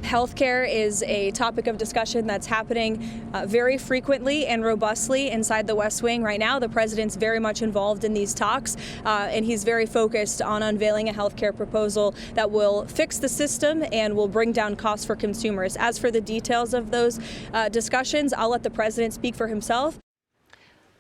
Healthcare is a topic of discussion that's happening very frequently and robustly inside the West Wing right now. The president's very much involved in these talks, and he's very focused on unveiling a healthcare proposal that will fix the system and will bring down costs for consumers. As for the details of those discussions, I'll let the president speak for himself.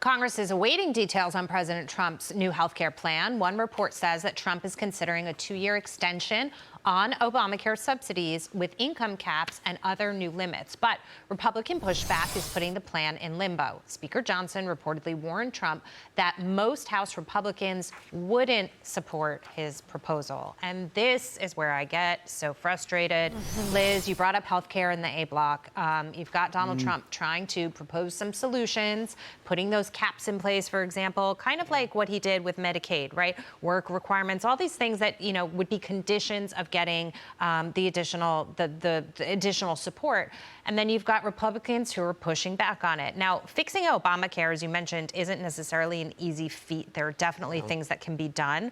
Congress is awaiting details on President Trump's new health care plan. One report says that Trump is considering a 2-year extension on Obamacare subsidies with income caps and other new limits. But Republican pushback is putting the plan in limbo. Speaker Johnson reportedly warned Trump that most House Republicans wouldn't support his proposal. And this is where I get so frustrated. Liz, you brought up health care in the A block. You've got Donald Trump trying to propose some solutions, putting those caps in place, for example, kind of like what he did with Medicaid, right? Work requirements, all these things that, you know, would be conditions of getting the additional support. And then you've got Republicans who are pushing back on it. Now, fixing Obamacare, as you mentioned, isn't necessarily an easy feat. There are definitely things that can be done.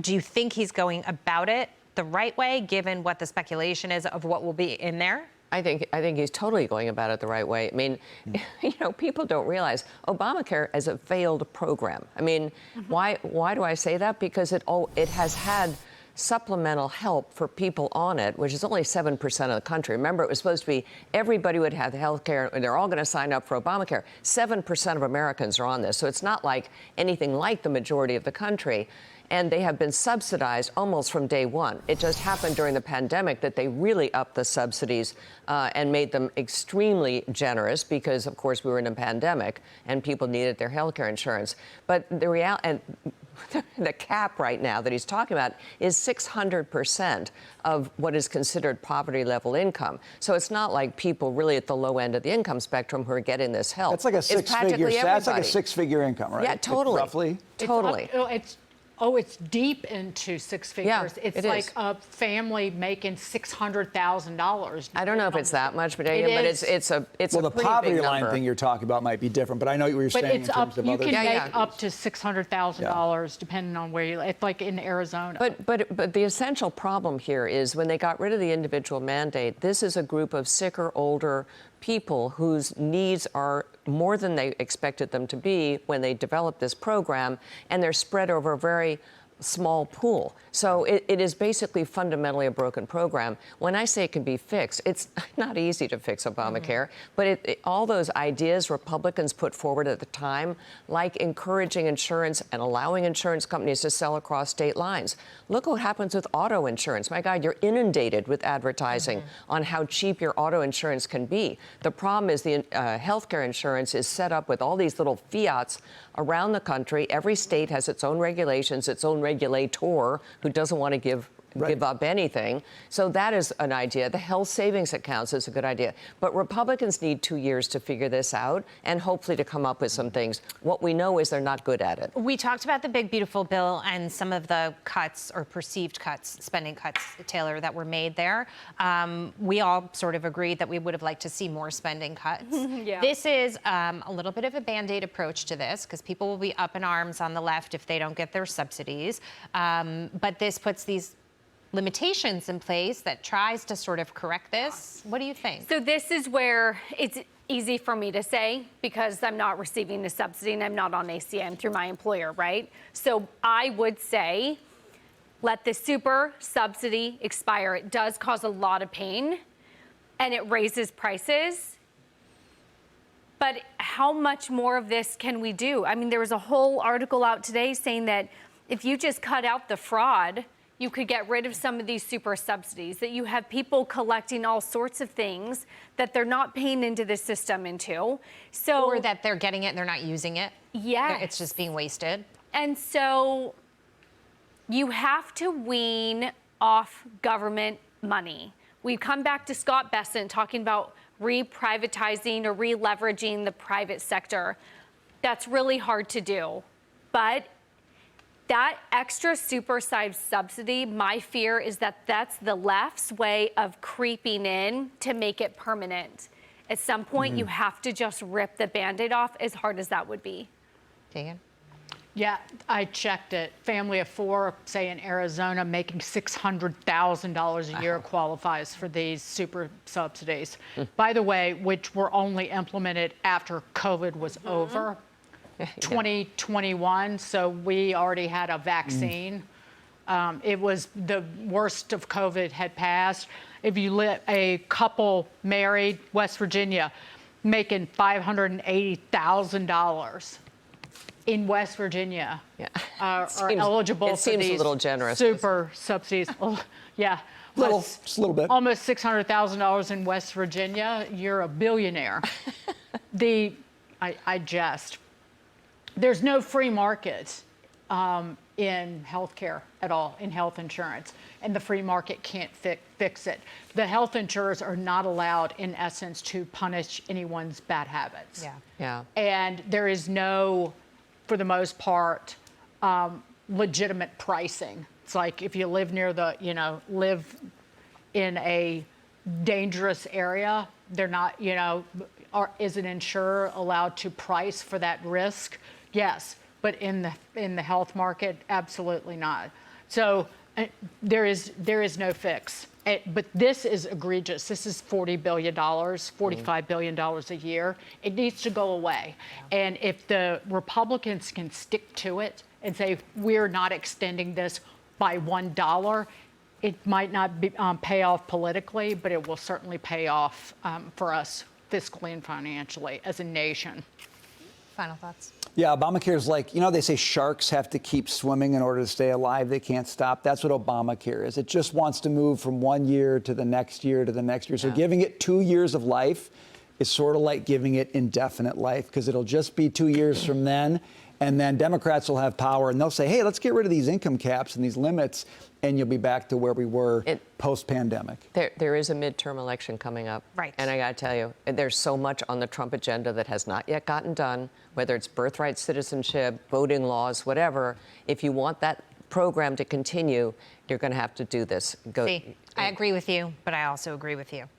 Do you think he's going about it the right way, given what the speculation is of what will be in there? I think he's totally going about it the right way. I mean, you know, people don't realize Obamacare is a failed program. I mean, why do I say that? Because it has had supplemental help for people on it, which is only 7% of the country. Remember, it was supposed to be everybody would have health care, and they're all going to sign up for Obamacare. 7% of Americans are on this, so it's not like anything like the majority of the country. And they have been subsidized almost from day one. It just happened during the pandemic that they really upped the subsidies and made them extremely generous because, of course, we were in a pandemic and people needed their health care insurance. But the reality, and the cap right now that he's talking about is 600% of what is considered poverty level income. So it's not like people really at the low end of the income spectrum who are getting this help. That's like a six-figure income, right? Yeah, totally. Roughly. Totally. It's deep into six figures. Yeah, it's like a family making $600,000. I don't know if it's that much, but it's a well, pretty the poverty big line number. thing you're talking about might be different, but I know what you're saying in terms of you other. can make up to $600,000 depending on where you live, like in Arizona. But the essential problem here is when they got rid of the individual mandate, this is a group of sicker, older people whose needs are more than they expected them to be when they developed this program, and they're spread over a very small pool. So it is basically fundamentally a broken program. When I say it can be fixed, it's not easy to fix Obamacare, but all those ideas Republicans put forward at the time, like encouraging insurance and allowing insurance companies to sell across state lines. Look what happens with auto insurance. My God, you're inundated with advertising on how cheap your auto insurance can be. The problem is the healthcare insurance is set up with all these little fiats around the country. Every state has its own regulations, its own regulator who doesn't want to give up anything. So that is an idea. The health savings accounts is a good idea. But Republicans need 2 years to figure this out and hopefully to come up with some things. What we know is they're not good at it. We talked about the big, beautiful bill and some of the cuts or perceived cuts, spending cuts, Taylor, that were made there. We all sort of agreed that we would have liked to see more spending cuts. This is a little bit of a Band-Aid approach to this because people will be up in arms on the left if they don't get their subsidies. But this puts these limitations in place that tries to sort of correct this. What do you think? So this is where it's easy for me to say because I'm not receiving the subsidy and I'm not on ACA. I'm through my employer, right? So I would say let the super subsidy expire. It does cause a lot of pain and it raises prices. But how much more of this can we do? I mean, there was a whole article out today saying that if you just cut out the fraud, you could get rid of some of these super subsidies, that you have people collecting all sorts of things that they're not paying into the system into. So, or that they're getting it and they're not using it. Yeah. It's just being wasted. And so you have to wean off government money. We've come back to Scott Bessent talking about re-privatizing or re-leveraging the private sector. That's really hard to do. But that extra supersized subsidy, my fear is that that's the left's way of creeping in to make it permanent. At some point, you have to just rip the Band-Aid off, as hard as that would be. Dan? Yeah, I checked it. Family of four, say in Arizona, making $600,000 a year qualifies for these super subsidies. By the way, which were only implemented after COVID was over, 2021. So we already had a vaccine. It was the worst of COVID had passed. If you live a couple married, West Virginia, making $580,000 in West Virginia are eligible for seems these a little generous. super subsidies. Yeah. Just a little bit. Almost $600,000 in West Virginia, you're a billionaire. I jest. There's no free market in healthcare at all, in health insurance, and the free market can't fix it. The health insurers are not allowed, in essence, to punish anyone's bad habits. Yeah. And there is no, for the most part, legitimate pricing. It's like if you live near the, live in a dangerous area, they're not, is an insurer allowed to price for that risk? Yes. But in the health market, absolutely not. So there is no fix. But this is egregious. This is $40 billion, $45 billion a year. It needs to go away. And if the Republicans can stick to it and say, we're not extending this by $1, it might not pay off politically, but it will certainly pay off for us fiscally and financially as a nation. Final thoughts? Yeah, Obamacare is like, they say sharks have to keep swimming in order to stay alive. They can't stop. That's what Obamacare is. It just wants to move from 1 year to the next year to the next year. So giving it 2 years of life is sort of like giving it indefinite life, because it'll just be 2 years from then. And then Democrats will have power and they'll say, hey, let's get rid of these income caps and these limits, and you'll be back to where we were post-pandemic. There is a midterm election coming up. Right. And I got to tell you, there's so much on the Trump agenda that has not yet gotten done, whether it's birthright citizenship, voting laws, whatever. If you want that program to continue, you're going to have to do this. See, I agree with you, but I also agree with you.